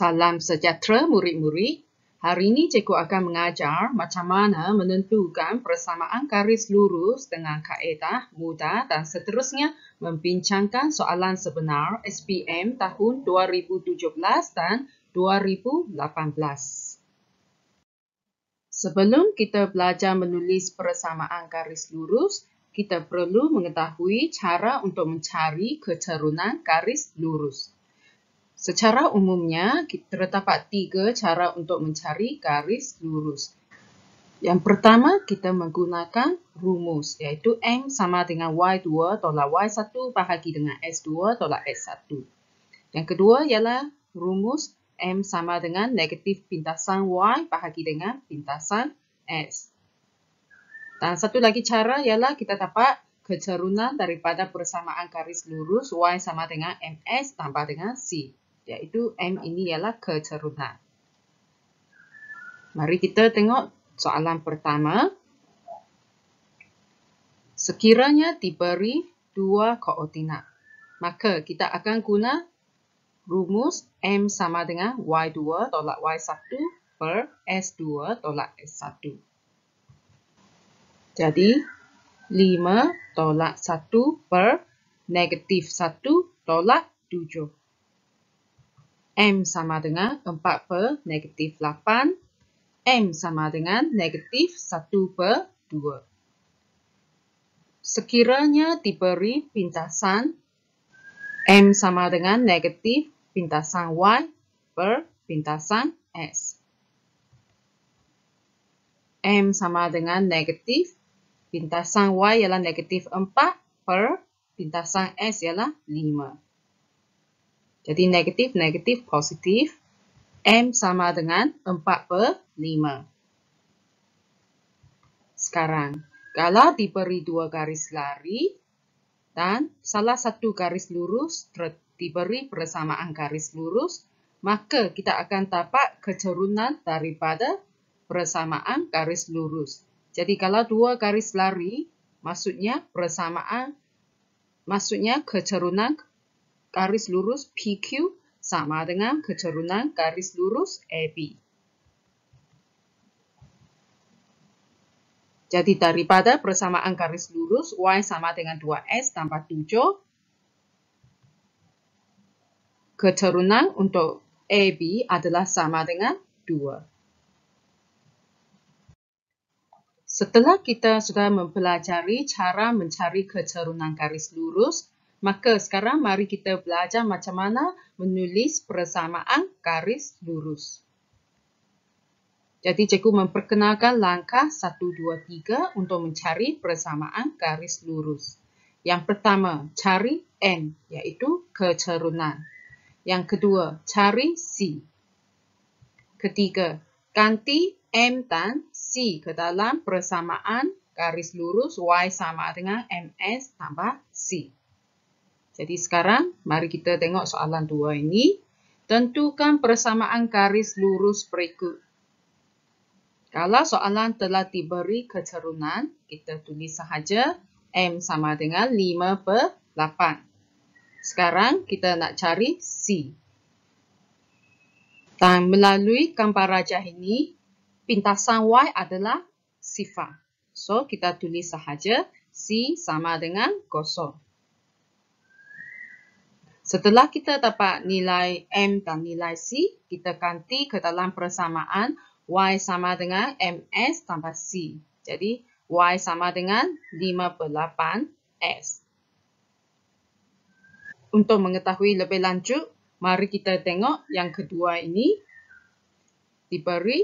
Salam sejahtera murid-murid. Hari ini cikgu akan mengajar macam mana menentukan persamaan garis lurus dengan kaedah mudah dan seterusnya membincangkan soalan sebenar SPM tahun 2017 dan 2018. Sebelum kita belajar menulis persamaan garis lurus, kita perlu mengetahui cara untuk mencari keturunan garis lurus. Secara umumnya, terdapat 3 cara untuk mencari garis lurus. Yang pertama, kita menggunakan rumus, iaitu M sama dengan Y2 tolak Y1 bahagi dengan S2 tolak S1. Yang kedua ialah rumus M sama dengan negatif pintasan Y bahagi dengan pintasan S. Dan satu lagi cara ialah kita dapat keturunan daripada persamaan garis lurus Y sama dengan MS tambah dengan C. Iaitu M ini ialah keturunan. Mari kita tengok soalan pertama. Sekiranya diberi 2 koordinat, maka kita akan guna rumus M sama dengan Y2 tolak Y1 per S2 tolak S1. Jadi, 5 tolak 1 per negatif 1 tolak 7. M sama dengan 4 per negatif 8. M sama dengan negatif 1 per 2. Sekiranya diberi pintasan M sama dengan negatif pintasan Y per pintasan S. M sama dengan negatif pintasan Y ialah negatif 4 per pintasan S ialah 5. Jadi negatif, negatif, positif. M sama dengan 4 per 5. Sekarang, kalau diberi 2 garis lari dan salah satu garis lurus diberi persamaan garis lurus, maka kita akan dapat keturunan daripada persamaan garis lurus. Jadi kalau 2 garis lari, maksudnya keturunan garis lurus PQ sama dengan keturunan garis lurus AB. Jadi daripada persamaan garis lurus Y sama dengan 2S tambah 7, keturunan untuk AB adalah sama dengan 2. Setelah kita sudah mempelajari cara mencari keturunan garis lurus, maka sekarang mari kita belajar macam mana menulis persamaan garis lurus. Jadi cikgu memperkenalkan langkah 1, 2, 3 untuk mencari persamaan garis lurus. Yang pertama, cari M, iaitu keturunan. Yang kedua, cari C. Ketiga, ganti M dan C ke dalam persamaan garis lurus Y sama dengan MS tambah C. Jadi sekarang, mari kita tengok soalan 2 ini. Tentukan persamaan garis lurus berikut. Kalau soalan telah diberi keturunan, kita tulis sahaja M sama dengan 5 per 8. Sekarang, kita nak cari C. Dan melalui gambar rajah ini, pintasan Y adalah sifar. So, kita tulis sahaja C sama dengan 0. Setelah kita dapat nilai M dan nilai C, kita ganti ke dalam persamaan Y sama dengan MS tambah C. Jadi, Y sama dengan 5 per 8 S. Untuk mengetahui lebih lanjut, mari kita tengok yang kedua ini. Diberi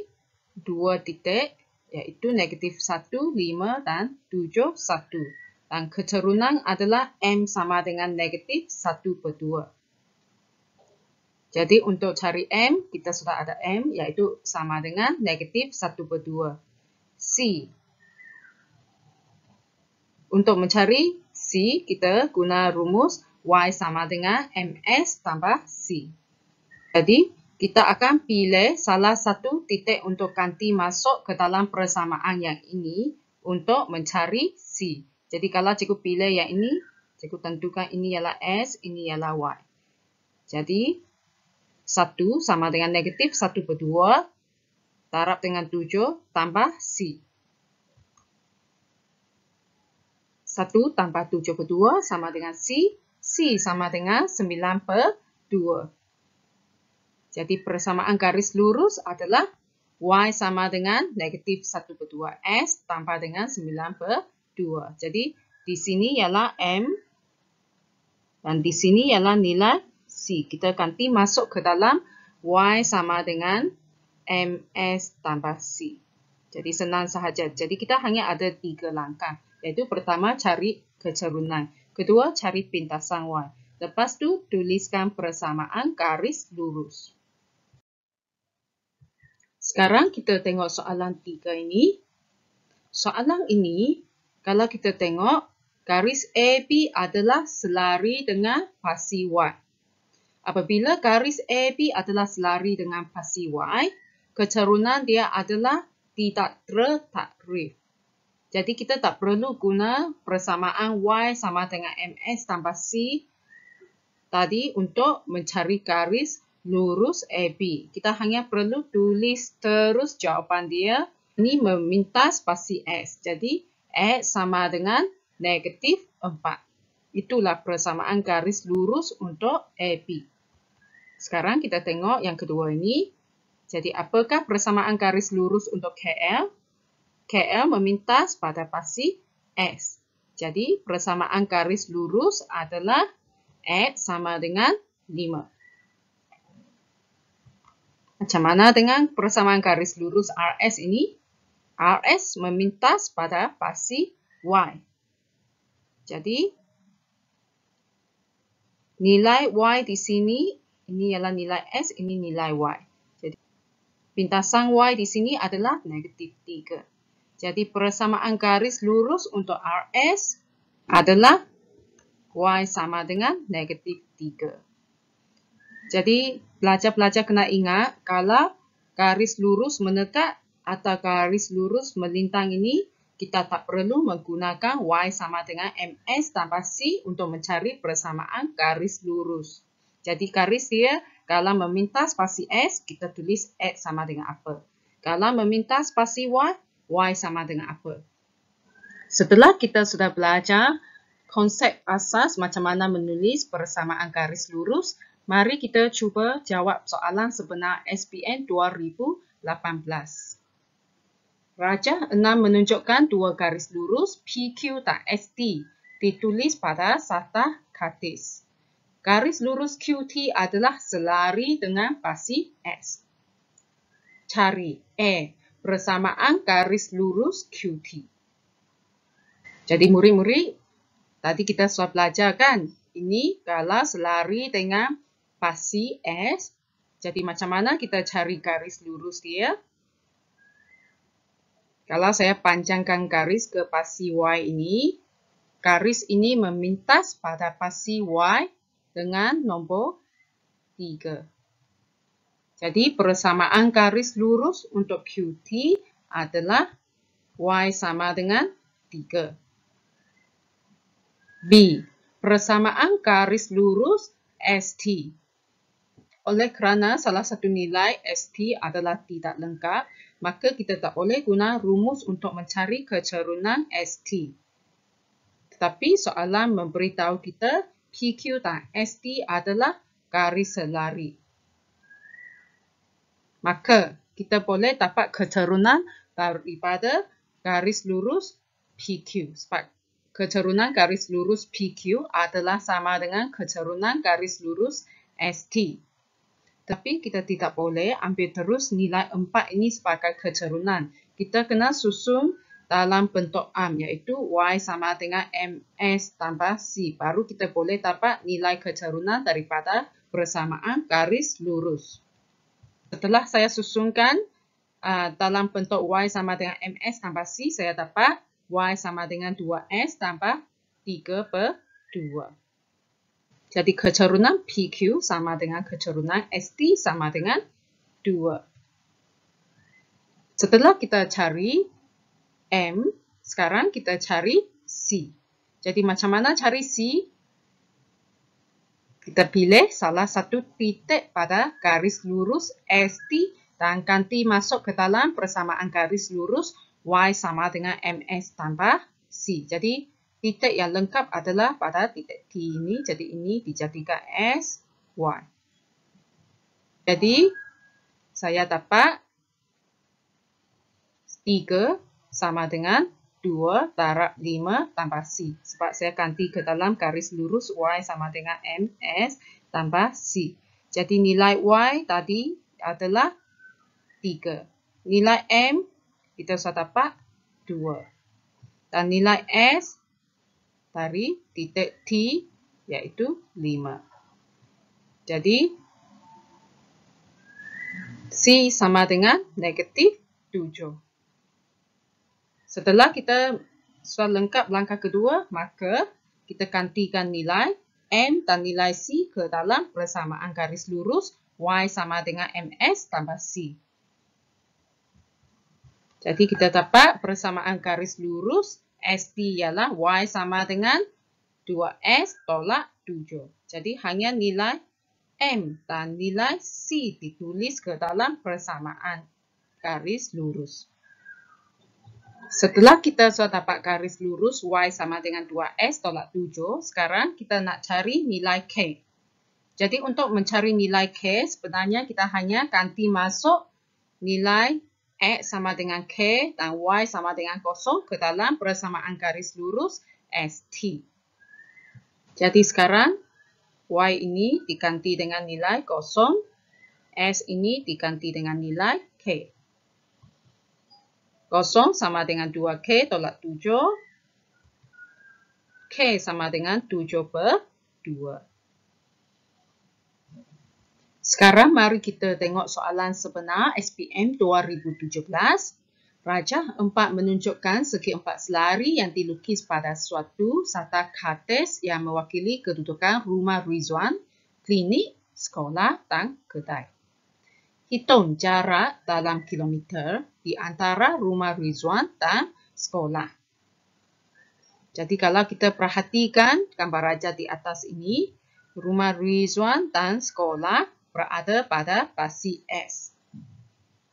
2 titik, iaitu negatif 1, 5 dan 7, 1. Dan keturunan adalah M sama dengan negatif 1 per 2. Jadi untuk cari M, kita sudah ada M, iaitu sama dengan negatif 1 per 2. C. Untuk mencari C, kita guna rumus Y sama dengan MS tambah C. Jadi, kita akan pilih salah satu titik untuk ganti masuk ke dalam persamaan yang ini untuk mencari C. Jadi, kalau cikgu pilih yang ini, cikgu tentukan ini ialah S, ini ialah Y. Jadi, 1 sama dengan negatif 1 per 2, darab dengan 7 tambah C. 1 tambah 7 per 2 sama dengan C. C sama dengan 9 per 2. Jadi persamaan garis lurus adalah Y sama dengan negatif 1 per 2 S tambah dengan 9 per 2. Jadi di sini ialah M dan di sini ialah nilai C. Kita ganti masuk ke dalam Y sama dengan MS tambah C. Jadi senang sahaja. Jadi kita hanya ada 3 langkah. Iaitu pertama cari kecerunan. Kedua cari pintasan Y. Lepas tu tuliskan persamaan garis lurus. Sekarang kita tengok soalan 3 ini. Soalan ini, kalau kita tengok, garis AB adalah selari dengan pasi Y. Apabila garis AB adalah selari dengan pasi Y, kecerunan dia adalah tidak tertakrif. Jadi kita tak perlu guna persamaan Y sama dengan MS tambah C tadi untuk mencari garis lurus AB. Kita hanya perlu tulis terus jawapan dia. Ini memintas pasi S. Jadi, X sama dengan negatif 4. Itulah persamaan garis lurus untuk AB. Sekarang kita tengok yang kedua ini. Jadi, apakah persamaan garis lurus untuk KL? KL memintas pada pasi S. Jadi, persamaan garis lurus adalah X sama dengan 5. Macam mana dengan persamaan garis lurus RS ini? RS memintas pada pasi Y. Jadi, nilai Y di sini, ini ialah nilai S, ini nilai Y. Jadi, pintasan Y di sini adalah negatif 3. Jadi, persamaan garis lurus untuk RS adalah Y sama dengan negatif 3. Jadi, pelajar-pelajar kena ingat, kalau garis lurus menekat atau garis lurus melintang ini, kita tak perlu menggunakan Y sama dengan MS tambah C untuk mencari persamaan garis lurus. Jadi, garis dia, kalau memintas pasi S, kita tulis X sama dengan apa. Kalau memintas pasi Y, Y sama dengan apa. Setelah kita sudah belajar konsep asas macam mana menulis persamaan garis lurus, mari kita cuba jawab soalan sebenar SPM 2018. Rajah 6 menunjukkan dua garis lurus PQ dan ST ditulis pada satah kartis. Garis lurus QT adalah selari dengan pasi S. Cari A. Persamaan garis lurus QT. Jadi murid-murid, tadi kita sudah belajar kan? Ini kalau selari dengan pasi S. Jadi macam mana kita cari garis lurus dia? Kalau saya panjangkan garis ke pasi Y ini, garis ini memintas pada pasi Y dengan nombor 3. Jadi persamaan garis lurus untuk QT adalah Y sama dengan 3. B. Persamaan garis lurus ST. Oleh kerana salah satu nilai ST adalah tidak lengkap, maka kita tak boleh guna rumus untuk mencari kecerunan ST. Tetapi soalan memberitahu kita PQ dan ST adalah garis selari. Maka kita boleh dapat kecerunan daripada garis lurus PQ. Sebab kecerunan garis lurus PQ adalah sama dengan kecerunan garis lurus ST. Tapi kita tidak boleh ambil terus nilai 4 ini sebagai kecerunan. Kita kena susun dalam bentuk am, iaitu Y sama dengan MS tambah C. Baru kita boleh dapat nilai kecerunan daripada persamaan garis lurus. Setelah saya susunkan dalam bentuk Y sama dengan MS tambah C, saya dapat Y sama dengan 2S tambah 3 per 2. Jadi kecerunan PQ sama dengan kecerunan ST sama dengan 2. Setelah kita cari M, sekarang kita cari C. Jadi macam mana cari C? Kita pilih salah satu titik pada garis lurus ST dan ganti masuk ke dalam persamaan garis lurus Y sama dengan MS tambah C. Jadi, titik yang lengkap adalah pada titik T ini. Jadi, ini dijadikan S, Y. Jadi, saya dapat 3 sama dengan 2 darab 5 tambah C. Sebab saya ganti ke dalam garis lurus Y sama dengan MS tambah C. Jadi nilai Y tadi adalah 3. Nilai M kita sudah dapat 2. Dan nilai S dari titik T iaitu 5. Jadi C sama dengan negatif 7. Setelah kita sudah lengkap langkah kedua, maka kita gantikan nilai M dan nilai C ke dalam persamaan garis lurus Y sama dengan MS tambah C. Jadi kita dapat persamaan garis lurus ST ialah Y sama dengan 2S tolak 7. Jadi hanya nilai M dan nilai C ditulis ke dalam persamaan garis lurus. Setelah kita sudah dapat garis lurus Y sama dengan 2S tolak 7, sekarang kita nak cari nilai K. Jadi untuk mencari nilai K, sebenarnya kita hanya ganti masuk nilai X sama dengan K dan Y sama dengan 0 ke dalam persamaan garis lurus ST. Jadi sekarang Y ini diganti dengan nilai 0, S ini diganti dengan nilai K. 0 sama dengan 2K tolak 7. K sama dengan 7 per 2. Sekarang mari kita tengok soalan sebenar SPM 2017. Rajah 4 menunjukkan segi 4 selari yang dilukis pada suatu serta kartes yang mewakili kedudukan rumah Rizwan, klinik, sekolah dan kedai. Hitung jarak dalam kilometer di antara rumah Rizwan dan sekolah. Jadi kalau kita perhatikan gambar rajah di atas ini, rumah Rizwan dan sekolah berada pada pasi S.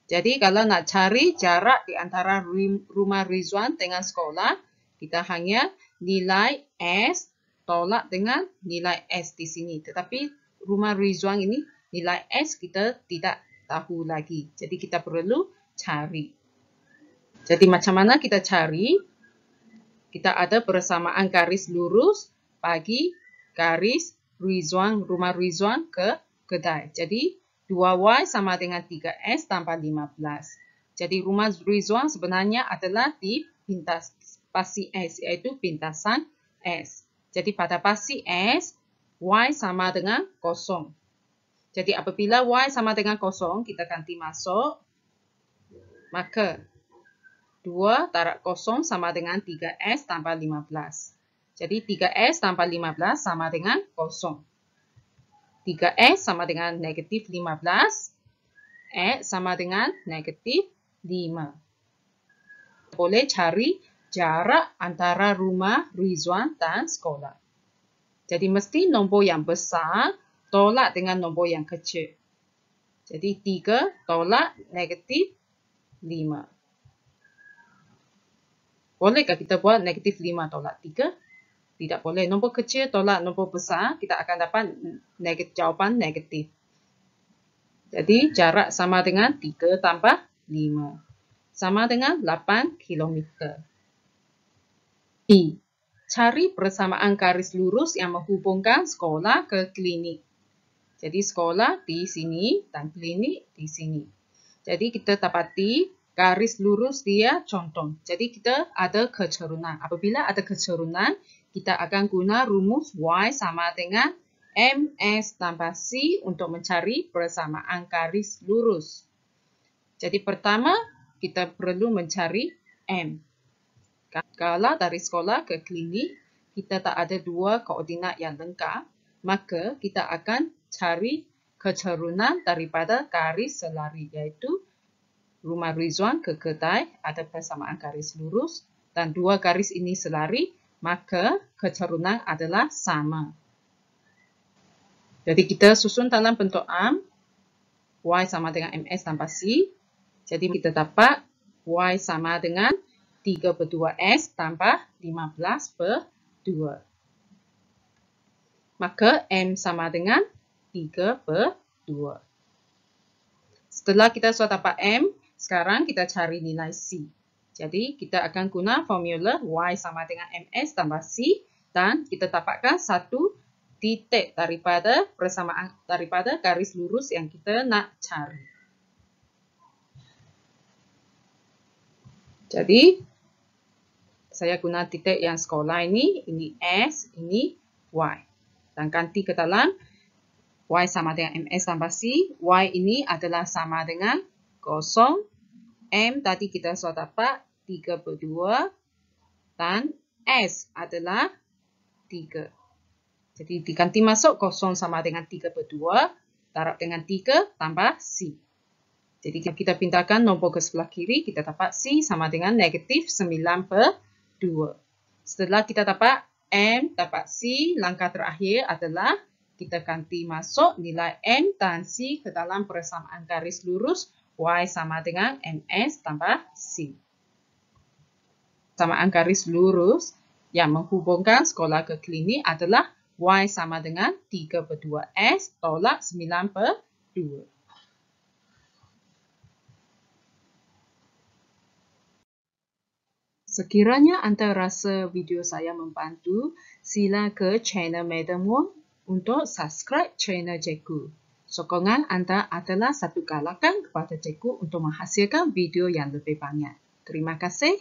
Jadi kalau nak cari jarak di antara rumah Rizwan dengan sekolah, kita hanya nilai S tolak dengan nilai S di sini. Tetapi rumah Rizwan ini nilai S kita tidak tahu lagi. Jadi kita perlu cari. Jadi macam mana kita cari? Kita ada persamaan garis lurus bagi garis Rizwan, rumah Rizwan ke kedai. Jadi 2Y sama dengan 3S tambah 15. Jadi rumah Rizwan sebenarnya adalah di pintas pasi S, iaitu pintasan S. Jadi pada pasi S, Y sama dengan 0. Jadi apabila Y sama dengan 0, kita ganti masuk. Maka 2 darab 0 sama dengan 3S tambah 15. Jadi 3S tambah 15 sama dengan 0. 3S sama dengan negatif 15. X sama dengan negatif 5. Boleh cari jarak antara rumah Rizwan dan sekolah. Jadi mesti nombor yang besar tolak dengan nombor yang kecil. Jadi 3 tolak negatif 5. Bolehkah kita buat negatif 5 tolak 3? Tidak boleh. Nombor kecil tolak nombor besar, kita akan dapat jawapan negatif. Jadi jarak sama dengan 3 tambah 5. Sama dengan 8 km. B. Cari persamaan garis lurus yang menghubungkan sekolah ke klinik. Jadi sekolah di sini dan klinik di sini. Jadi kita dapati garis lurus dia contoh. Jadi kita ada kecerunan. Apabila ada kecerunan, kita akan guna rumus Y sama dengan MS tambah C untuk mencari persamaan garis lurus. Jadi pertama, kita perlu mencari M. Kalau dari sekolah ke klinik, kita tak ada dua koordinat yang lengkap, maka kita akan cari kecerunan daripada garis selari, iaitu rumah Rizwan ke kedai ada persamaan garis lurus dan dua garis ini selari, maka kecerunan adalah sama. Jadi kita susun dalam bentuk am, Y sama dengan MS tambah C. Jadi kita dapat Y sama dengan 3/2S tambah 15/2. Maka M sama dengan 3/2. Setelah kita sudah dapat M, sekarang kita cari nilai C. Jadi kita akan guna formula Y sama dengan MS tambah C dan kita dapatkan satu titik daripada persamaan daripada garis lurus yang kita nak cari. Jadi saya guna titik yang sekolah ini S, ini Y. Dan ganti ke dalam Y sama dengan MS tambah C. Y ini adalah sama dengan 0. M tadi kita sudah dapat 3/2. Dan S adalah 3. Jadi diganti masuk 0 sama dengan 3/2. Darab dengan 3 tambah C. Jadi kita pindahkan nombor ke sebelah kiri. Kita dapat C sama dengan negatif 9/2. Setelah kita dapat M, dapat C, langkah terakhir adalah kita ganti masuk nilai M dan C ke dalam persamaan garis lurus Y sama dengan MS tambah C. Persamaan garis lurus yang menghubungkan sekolah ke klinik adalah Y sama dengan 3/2S tolak 9/2. Sekiranya anda rasa video saya membantu, sila ke channel Madam Wong untuk subscribe channel Cikgu. Sokongan anda adalah satu galakan kepada Cikgu untuk menghasilkan video yang lebih banyak. Terima kasih.